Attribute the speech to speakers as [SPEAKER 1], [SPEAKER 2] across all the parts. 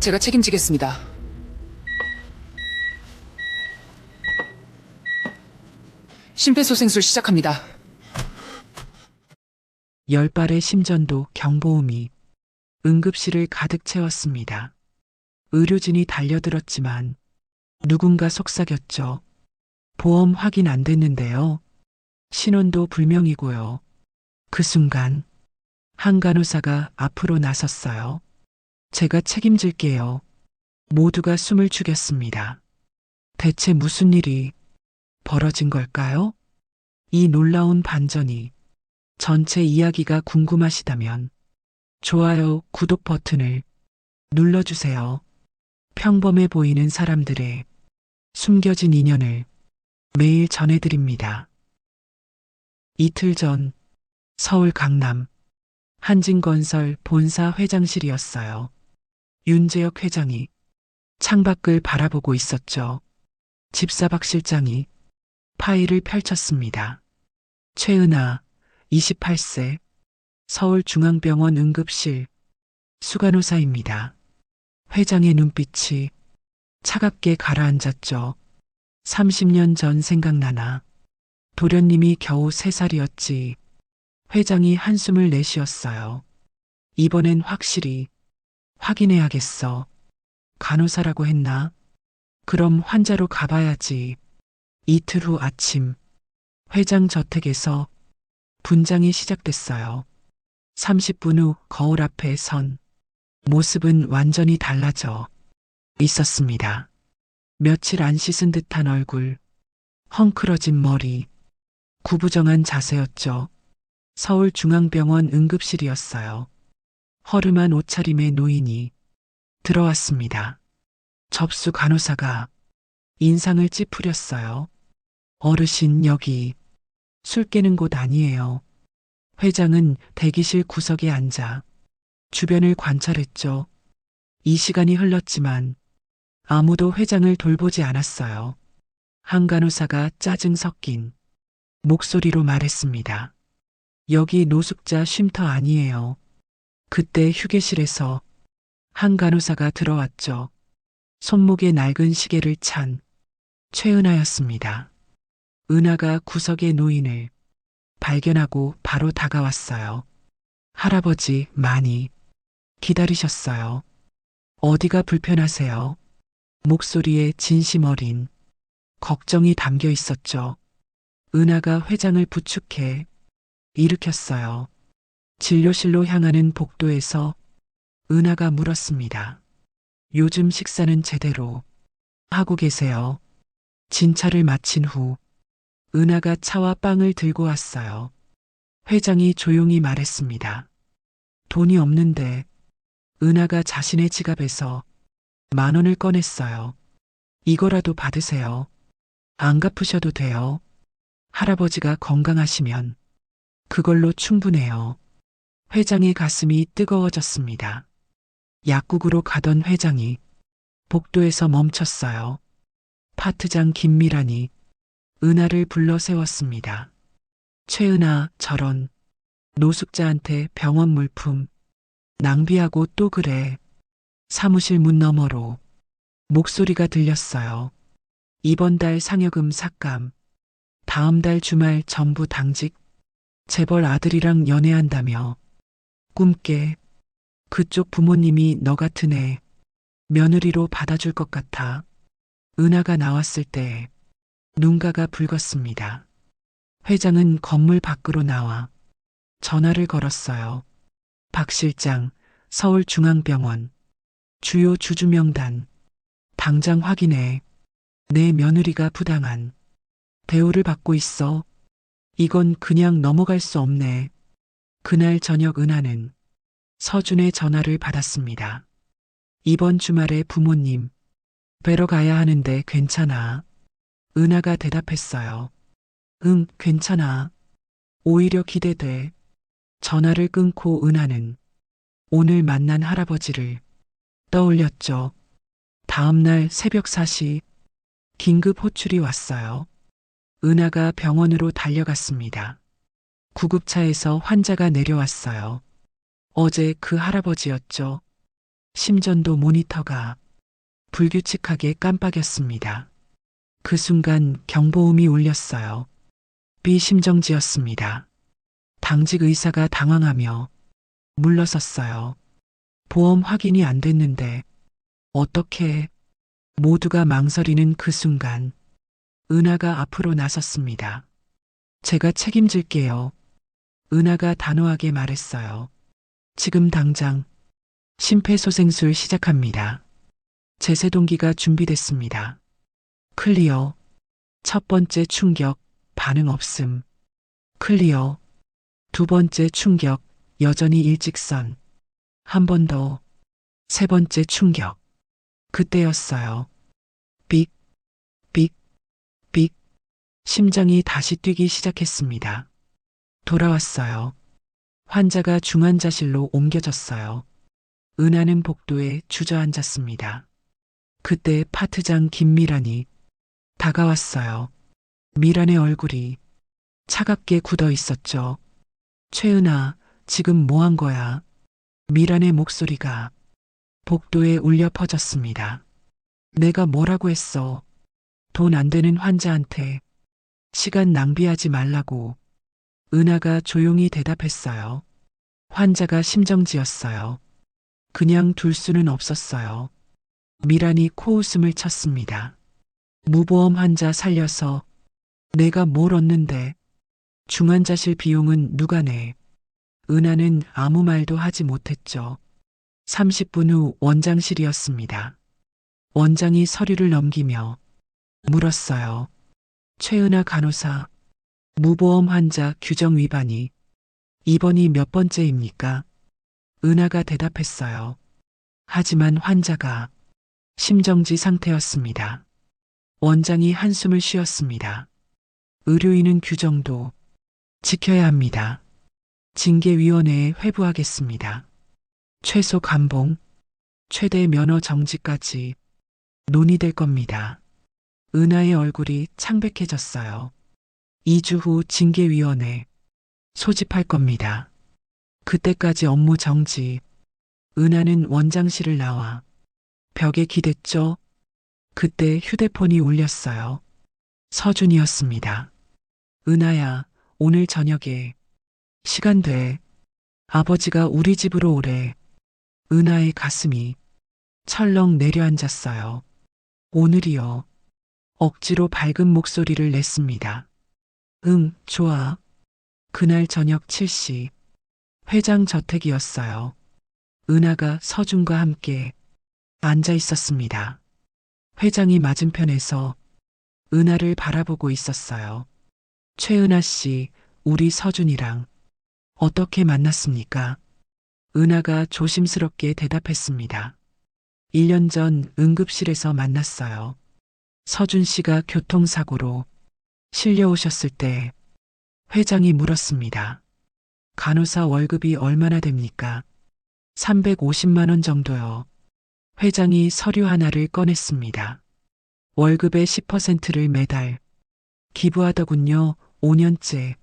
[SPEAKER 1] 제가 책임지겠습니다. 심폐소생술 시작합니다.
[SPEAKER 2] 10발의 심전도 경보음이 응급실을 가득 채웠습니다. 의료진이 달려들었지만 누군가 속삭였죠. 보험 확인 안 됐는데요. 신원도 불명이고요. 그 순간 한 간호사가 앞으로 나섰어요. 제가 책임질게요. 모두가 숨을 죽였습니다. 대체 무슨 일이 벌어진 걸까요? 이 놀라운 반전이 전체 이야기가 궁금하시다면 좋아요, 구독 버튼을 눌러주세요. 평범해 보이는 사람들의 숨겨진 인연을 매일 전해드립니다. 이틀 전 서울 강남 한진건설 본사 회장실이었어요. 윤재혁 회장이 창밖을 바라보고 있었죠. 집사박 실장이 파일을 펼쳤습니다. 최은아, 28세, 서울중앙병원 응급실 수간호사입니다. 회장의 눈빛이 차갑게 가라앉았죠. 30년 전 생각나나. 도련님이 겨우 3살이었지. 회장이 한숨을 내쉬었어요. 이번엔 확실히 확인해야겠어. 간호사라고 했나? 그럼 환자로 가봐야지. 이틀 후 아침, 회장 저택에서 분장이 시작됐어요. 30분 후 거울 앞에 선 모습은 완전히 달라져 있었습니다. 며칠 안 씻은 듯한 얼굴, 헝클어진 머리, 구부정한 자세였죠. 서울중앙병원 응급실이었어요. 허름한 옷차림의 노인이 들어왔습니다. 접수 간호사가 인상을 찌푸렸어요. 어르신, 여기 술 깨는 곳 아니에요. 회장은 대기실 구석에 앉아 주변을 관찰했죠. 이 시간이 흘렀지만 아무도 회장을 돌보지 않았어요. 한 간호사가 짜증 섞인 목소리로 말했습니다. 여기 노숙자 쉼터 아니에요. 그때 휴게실에서 한 간호사가 들어왔죠. 손목에 낡은 시계를 찬 최은하였습니다. 은하가 구석의 노인을 발견하고 바로 다가왔어요. 할아버지, 많이 기다리셨어요. 어디가 불편하세요? 목소리에 진심 어린 걱정이 담겨 있었죠. 은하가 회장을 부축해 일으켰어요. 진료실로 향하는 복도에서 은하가 물었습니다. 요즘 식사는 제대로 하고 계세요? 진찰을 마친 후 은하가 차와 빵을 들고 왔어요. 회장이 조용히 말했습니다. 돈이 없는데. 은하가 자신의 지갑에서 10,000원을 꺼냈어요. 이거라도 받으세요. 안 갚으셔도 돼요. 할아버지가 건강하시면 그걸로 충분해요. 회장의 가슴이 뜨거워졌습니다. 약국으로 가던 회장이 복도에서 멈췄어요. 파트장 김미란이 은하를 불러 세웠습니다. 최은하, 저런 노숙자한테 병원 물품 낭비하고 또 그래. 사무실 문 너머로 목소리가 들렸어요. 이번 달 상여금 삭감, 다음 달 주말 전부 당직, 재벌 아들이랑 연애한다며. 꿈깨. 그쪽 부모님이 너 같은 애 며느리로 받아줄 것 같아. 은하가 나왔을 때 눈가가 붉었습니다. 회장은 건물 밖으로 나와 전화를 걸었어요. 박 실장, 서울중앙병원, 주요 주주명단, 당장 확인해. 내 며느리가 부당한 대우를 받고 있어. 이건 그냥 넘어갈 수 없네. 그날 저녁 은하는 서준의 전화를 받았습니다. 이번 주말에 부모님 뵈러 가야 하는데 괜찮아? 은하가 대답했어요. 응, 괜찮아. 오히려 기대돼. 전화를 끊고 은하는 오늘 만난 할아버지를 떠올렸죠. 다음 날 새벽 4시 긴급 호출이 왔어요. 은하가 병원으로 달려갔습니다. 구급차에서 환자가 내려왔어요. 어제 그 할아버지였죠. 심전도 모니터가 불규칙하게 깜빡였습니다. 그 순간 경보음이 울렸어요. 비심정지였습니다. 당직 의사가 당황하며 물러섰어요. 보험 확인이 안 됐는데 어떻게? 모두가 망설이는 그 순간 은하가 앞으로 나섰습니다. 제가 책임질게요. 은하가 단호하게 말했어요. 지금 당장 심폐소생술 시작합니다. 제세동기가 준비됐습니다. 클리어. 첫 번째 충격, 반응 없음. 클리어. 두 번째 충격, 여전히 일직선. 한 번 더. 세 번째 충격. 그때였어요. 삑, 삑, 삑. 심장이 다시 뛰기 시작했습니다. 돌아왔어요. 환자가 중환자실로 옮겨졌어요. 은하는 복도에 주저앉았습니다. 그때 파트장 김미란이 다가왔어요. 미란의 얼굴이 차갑게 굳어 있었죠. 최은아, 지금 뭐 한 거야? 미란의 목소리가 복도에 울려 퍼졌습니다. 내가 뭐라고 했어? 돈 안 되는 환자한테 시간 낭비하지 말라고. 은하가 조용히 대답했어요. 환자가 심정지였어요. 그냥 둘 수는 없었어요. 미란이 코웃음을 쳤습니다. 무보험 환자 살려서 내가 뭘 얻는데? 중환자실 비용은 누가 내? 은하는 아무 말도 하지 못했죠. 30분 후 원장실이었습니다. 원장이 서류를 넘기며 물었어요. 최은하 간호사, 무보험 환자 규정 위반이 입원이 몇 번째입니까? 은하가 대답했어요. 하지만 환자가 심정지 상태였습니다. 원장이 한숨을 쉬었습니다. 의료인은 규정도 지켜야 합니다. 징계위원회에 회부하겠습니다. 최소 감봉, 최대 면허 정지까지 논의될 겁니다. 은하의 얼굴이 창백해졌어요. 2주 후 징계위원회 소집할 겁니다. 그때까지 업무 정지. 은하는 원장실을 나와 벽에 기댔죠. 그때 휴대폰이 울렸어요. 서준이었습니다. 은하야, 오늘 저녁에 시간 돼. 아버지가 우리 집으로 오래. 은하의 가슴이 철렁 내려앉았어요. 오늘이요. 억지로 밝은 목소리를 냈습니다. 응, 좋아. 그날 저녁 7시 회장 저택이었어요. 은하가 서준과 함께 앉아 있었습니다. 회장이 맞은편에서 은하를 바라보고 있었어요. 최은하 씨, 우리 서준이랑 어떻게 만났습니까? 은하가 조심스럽게 대답했습니다. 1년 전 응급실에서 만났어요. 서준 씨가 교통사고로 실려오셨을 때 회장이 물었습니다. 간호사 월급이 얼마나 됩니까? 350만 원 정도요. 회장이 서류 하나를 꺼냈습니다. 월급의 10%를 매달 기부하더군요. 5년째.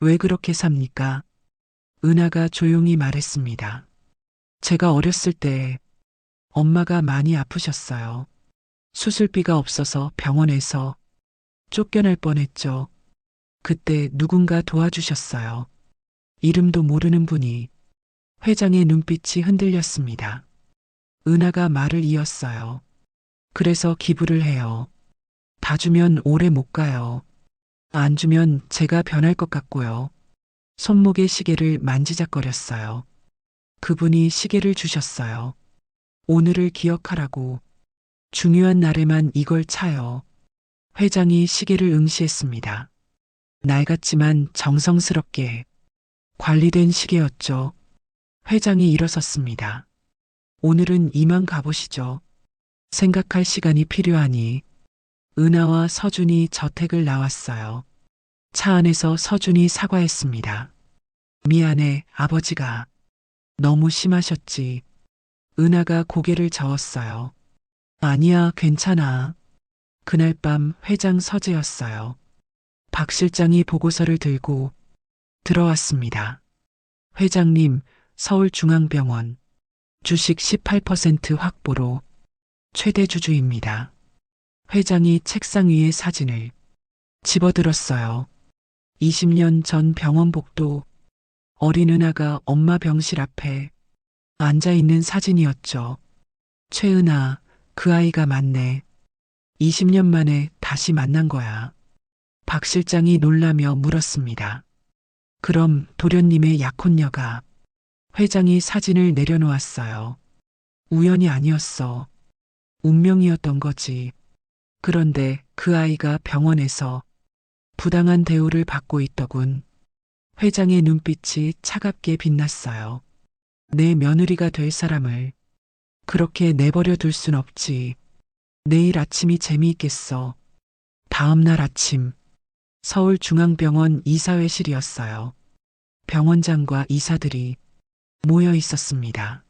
[SPEAKER 2] 왜 그렇게 삽니까? 은하가 조용히 말했습니다. 제가 어렸을 때 엄마가 많이 아프셨어요. 수술비가 없어서 병원에서 쫓겨날 뻔했죠. 그때 누군가 도와주셨어요. 이름도 모르는 분이. 회장의 눈빛이 흔들렸습니다. 은하가 말을 이었어요. 그래서 기부를 해요. 다 주면 오래 못 가요. 안 주면 제가 변할 것 같고요. 손목의 시계를 만지작거렸어요. 그분이 시계를 주셨어요. 오늘을 기억하라고. 중요한 날에만 이걸 차요. 회장이 시계를 응시했습니다. 낡았지만 정성스럽게 관리된 시계였죠. 회장이 일어섰습니다. 오늘은 이만 가보시죠. 생각할 시간이 필요하니. 은하와 서준이 저택을 나왔어요. 차 안에서 서준이 사과했습니다. 미안해, 아버지가 너무 심하셨지. 은하가 고개를 저었어요. 아니야, 괜찮아. 그날 밤 회장 서재였어요. 박 실장이 보고서를 들고 들어왔습니다. 회장님, 서울중앙병원 주식 18% 확보로 최대 주주입니다. 회장이 책상 위에 사진을 집어들었어요. 20년 전 병원 복도, 어린 은하가 엄마 병실 앞에 앉아 있는 사진이었죠. 최은아, 그 아이가 맞네. 20년 만에 다시 만난 거야. 박 실장이 놀라며 물었습니다. 그럼 도련님의 약혼녀가? 회장이 사진을 내려놓았어요. 우연이 아니었어. 운명이었던 거지. 그런데 그 아이가 병원에서 부당한 대우를 받고 있더군. 회장의 눈빛이 차갑게 빛났어요. 내 며느리가 될 사람을 그렇게 내버려 둘 순 없지. 내일 아침이 재미있겠어. 다음 날 아침, 서울중앙병원 이사회실이었어요. 병원장과 이사들이 모여 있었습니다.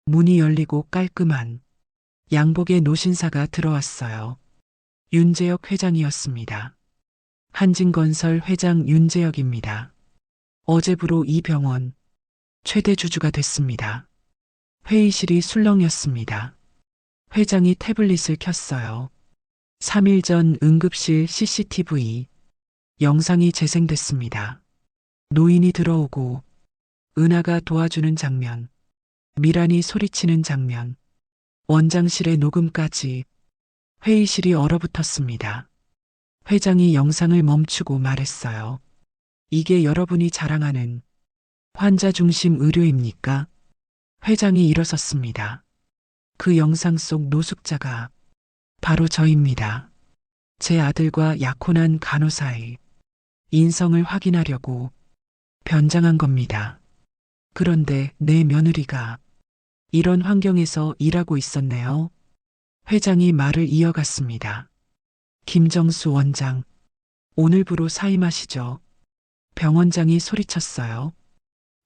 [SPEAKER 2] 문이 열리고 깔끔한 양복의 노신사가 들어왔어요. 윤재혁 회장이었습니다. 한진건설 회장 윤재혁입니다. 어제부로 이 병원 최대 주주가 됐습니다. 회의실이 술렁였습니다. 회장이 태블릿을 켰어요. 3일 전 응급실 CCTV 영상이 재생됐습니다. 노인이 들어오고 은하가 도와주는 장면, 미란이 소리치는 장면, 원장실의 녹음까지. 회의실이 얼어붙었습니다. 회장이 영상을 멈추고 말했어요. 이게 여러분이 자랑하는 환자 중심 의료입니까? 회장이 일어섰습니다. 그 영상 속 노숙자가 바로 저입니다. 제 아들과 약혼한 간호사의 인성을 확인하려고 변장한 겁니다. 그런데 내 며느리가 이런 환경에서 일하고 있었네요. 회장이 말을 이어갔습니다. 김정수 원장, 오늘부로 사임하시죠. 병원장이 소리쳤어요.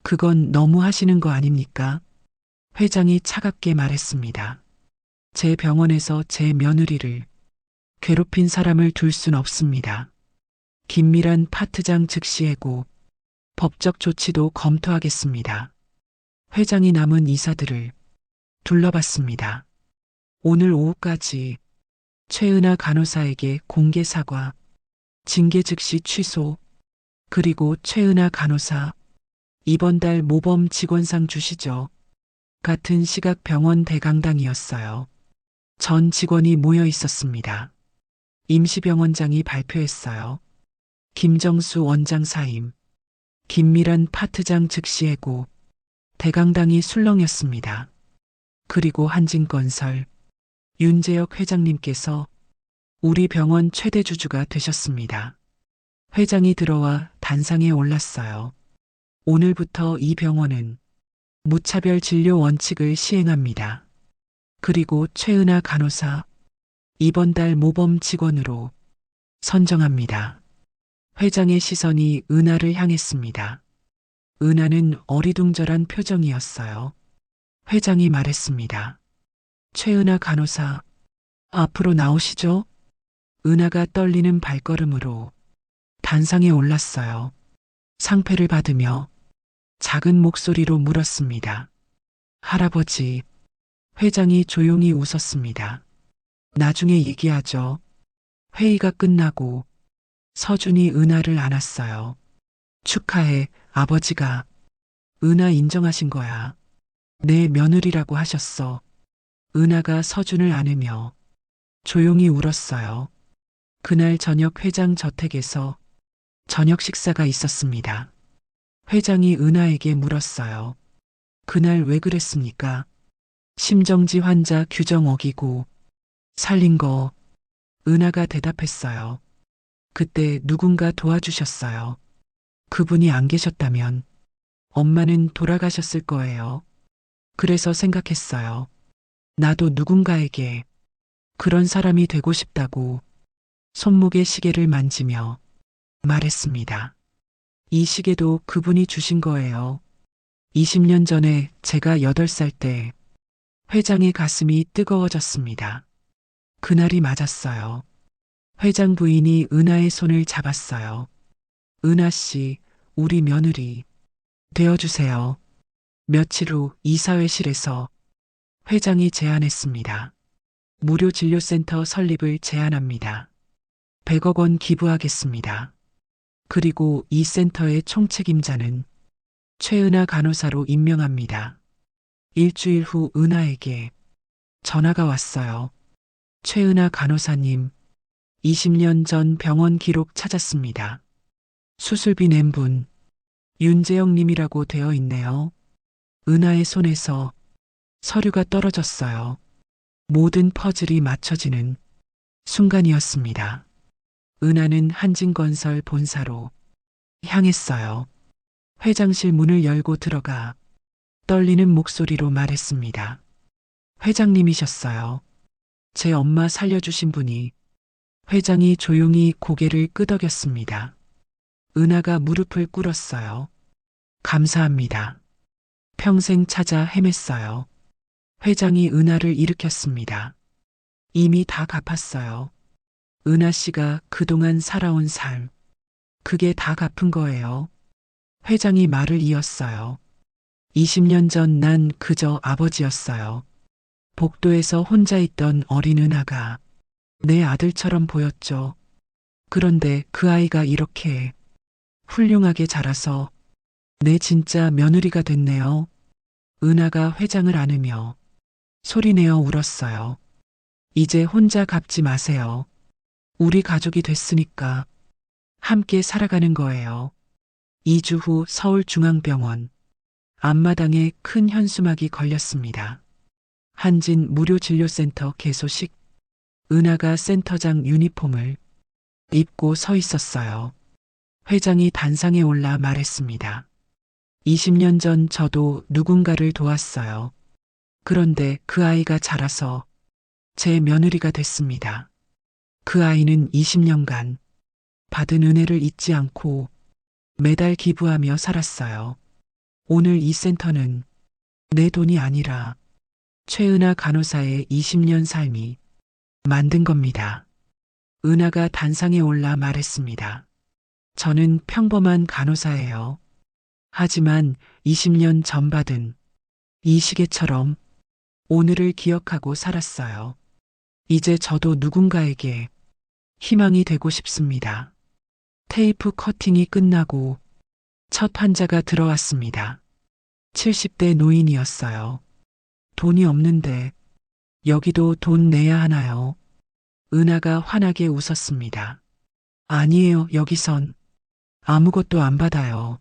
[SPEAKER 2] 그건 너무 하시는 거 아닙니까? 회장이 차갑게 말했습니다. 제 병원에서 제 며느리를 괴롭힌 사람을 둘 순 없습니다. 김미란 파트장 즉시 해고, 법적 조치도 검토하겠습니다. 회장이 남은 이사들을 둘러봤습니다. 오늘 오후까지 최은하 간호사에게 공개 사과, 징계 즉시 취소, 그리고 최은하 간호사, 이번 달 모범 직원상 주시죠. 같은 시각 병원 대강당이었어요. 전 직원이 모여 있었습니다. 임시병원장이 발표했어요. 김정수 원장 사임, 김미란 파트장 즉시 해고, 대강당이 술렁였습니다. 그리고 한진건설, 윤재혁 회장님께서 우리 병원 최대 주주가 되셨습니다. 회장이 들어와 단상에 올랐어요. 오늘부터 이 병원은 무차별 진료 원칙을 시행합니다. 그리고 최은하 간호사, 이번 달 모범 직원으로 선정합니다. 회장의 시선이 은하를 향했습니다. 은하는 어리둥절한 표정이었어요. 회장이 말했습니다. 최은하 간호사, 앞으로 나오시죠? 은하가 떨리는 발걸음으로 단상에 올랐어요. 상패를 받으며 작은 목소리로 물었습니다. 할아버지, 회장이 조용히 웃었습니다. 나중에 얘기하죠. 회의가 끝나고 서준이 은하를 안았어요. 축하해, 아버지가. 은하 인정하신 거야. 내 며느리라고 하셨어. 은하가 서준을 안으며 조용히 울었어요. 그날 저녁 회장 저택에서 저녁 식사가 있었습니다. 회장이 은하에게 물었어요. 그날 왜 그랬습니까? 심정지 환자 규정 어기고 살린 거. 은하가 대답했어요. 그때 누군가 도와주셨어요. 그분이 안 계셨다면 엄마는 돌아가셨을 거예요. 그래서 생각했어요. 나도 누군가에게 그런 사람이 되고 싶다고. 손목의 시계를 만지며 말했습니다. 이 시계도 그분이 주신 거예요. 20년 전에 제가 8살 때. 회장의 가슴이 뜨거워졌습니다. 그날이 맞았어요. 회장 부인이 은하의 손을 잡았어요. 은하 씨, 우리 며느리 되어주세요. 며칠 후 이사회실에서 회장이 제안했습니다. 무료 진료센터 설립을 제안합니다. 100억 원 기부하겠습니다. 그리고 이 센터의 총책임자는 최은하 간호사로 임명합니다. 일주일 후 은하에게 전화가 왔어요. 최은하 간호사님, 20년 전 병원 기록 찾았습니다. 수술비 낸 분, 윤재영 님이라고 되어 있네요. 은하의 손에서 서류가 떨어졌어요. 모든 퍼즐이 맞춰지는 순간이었습니다. 은하는 한진건설 본사로 향했어요. 회장실 문을 열고 들어가 떨리는 목소리로 말했습니다. 회장님이셨어요. 제 엄마 살려주신 분이. 회장이 조용히 고개를 끄덕였습니다. 은하가 무릎을 꿇었어요. 감사합니다. 평생 찾아 헤맸어요. 회장이 은하를 일으켰습니다. 이미 다 갚았어요. 은하 씨가 그동안 살아온 삶, 그게 다 갚은 거예요. 회장이 말을 이었어요. 20년 전 난 그저 아버지였어요. 복도에서 혼자 있던 어린 은하가 내 아들처럼 보였죠. 그런데 그 아이가 이렇게 훌륭하게 자라서 내 진짜 며느리가 됐네요. 은하가 회장을 안으며 소리내어 울었어요. 이제 혼자 갚지 마세요. 우리 가족이 됐으니까 함께 살아가는 거예요. 2주 후 서울중앙병원 앞마당에 큰 현수막이 걸렸습니다. 한진 무료진료센터 개소식. 은하가 센터장 유니폼을 입고 서 있었어요. 회장이 단상에 올라 말했습니다. 20년 전 저도 누군가를 도왔어요. 그런데 그 아이가 자라서 제 며느리가 됐습니다. 그 아이는 20년간 받은 은혜를 잊지 않고 매달 기부하며 살았어요. 오늘 이 센터는 내 돈이 아니라 최은하 간호사의 20년 삶이 만든 겁니다. 은하가 단상에 올라 말했습니다. 저는 평범한 간호사예요. 하지만 20년 전 받은 이 시계처럼 오늘을 기억하고 살았어요. 이제 저도 누군가에게 희망이 되고 싶습니다. 테이프 커팅이 끝나고 첫 환자가 들어왔습니다. 70대 노인이었어요. 돈이 없는데 여기도 돈 내야 하나요? 은하가 환하게 웃었습니다. 아니에요, 여기선 아무것도 안 받아요.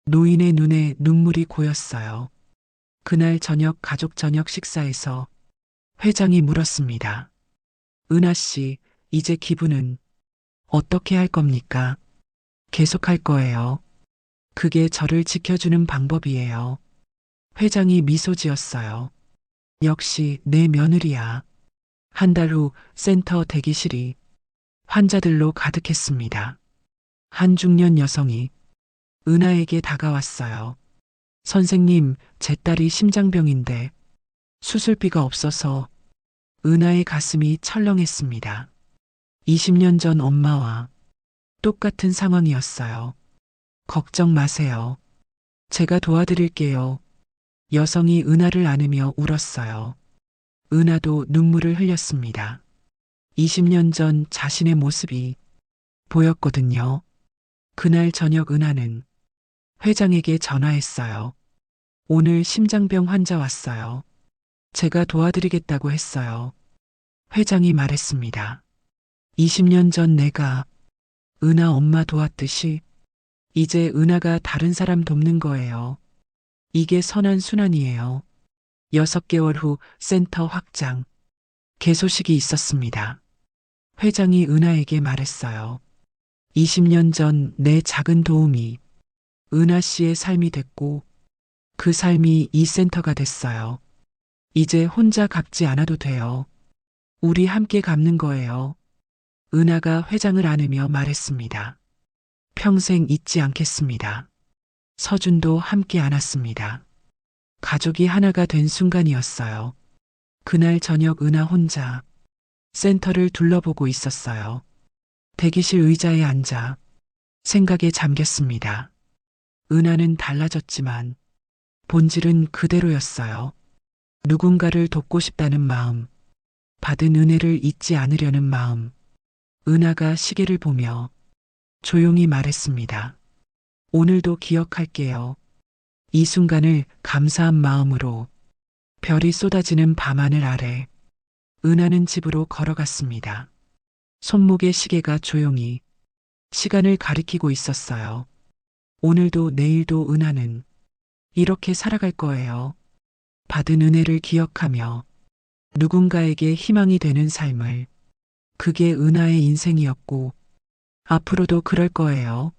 [SPEAKER 2] 노인의 눈에 눈물이 고였어요. 그날 저녁 가족 저녁 식사에서 회장이 물었습니다. 은하 씨, 이제 기부는 어떻게 할 겁니까? 계속할 거예요. 그게 저를 지켜주는 방법이에요. 회장이 미소 지었어요. 역시 내 며느리야. 한 달 후 센터 대기실이 환자들로 가득했습니다. 한 중년 여성이 은하에게 다가왔어요. 선생님, 제 딸이 심장병인데 수술비가 없어서. 은하의 가슴이 철렁했습니다. 20년 전 엄마와 똑같은 상황이었어요. 걱정 마세요. 제가 도와드릴게요. 여성이 은하를 안으며 울었어요. 은하도 눈물을 흘렸습니다. 20년 전 자신의 모습이 보였거든요. 그날 저녁 은하는 회장에게 전화했어요. 오늘 심장병 환자 왔어요. 제가 도와드리겠다고 했어요. 회장이 말했습니다. 20년 전 내가 은하 엄마 도왔듯이 이제 은하가 다른 사람 돕는 거예요. 이게 선한 순환이에요. 6개월 후 센터 확장, 개소식이 있었습니다. 회장이 은하에게 말했어요. 20년 전 내 작은 도움이 은하 씨의 삶이 됐고 그 삶이 이 센터가 됐어요. 이제 혼자 갚지 않아도 돼요. 우리 함께 갚는 거예요. 은하가 회장을 안으며 말했습니다. 평생 잊지 않겠습니다. 서준도 함께 안았습니다. 가족이 하나가 된 순간이었어요. 그날 저녁 은하 혼자 센터를 둘러보고 있었어요. 대기실 의자에 앉아 생각에 잠겼습니다. 은하는 달라졌지만 본질은 그대로였어요. 누군가를 돕고 싶다는 마음, 받은 은혜를 잊지 않으려는 마음. 은하가 시계를 보며 조용히 말했습니다. 오늘도 기억할게요. 이 순간을 감사한 마음으로 별이 쏟아지는 밤하늘 아래 은하는 집으로 걸어갔습니다. 손목의 시계가 조용히 시간을 가리키고 있었어요. 오늘도 내일도 은하는 이렇게 살아갈 거예요. 받은 은혜를 기억하며 누군가에게 희망이 되는 삶을. 그게 은하의 인생이었고 앞으로도 그럴 거예요.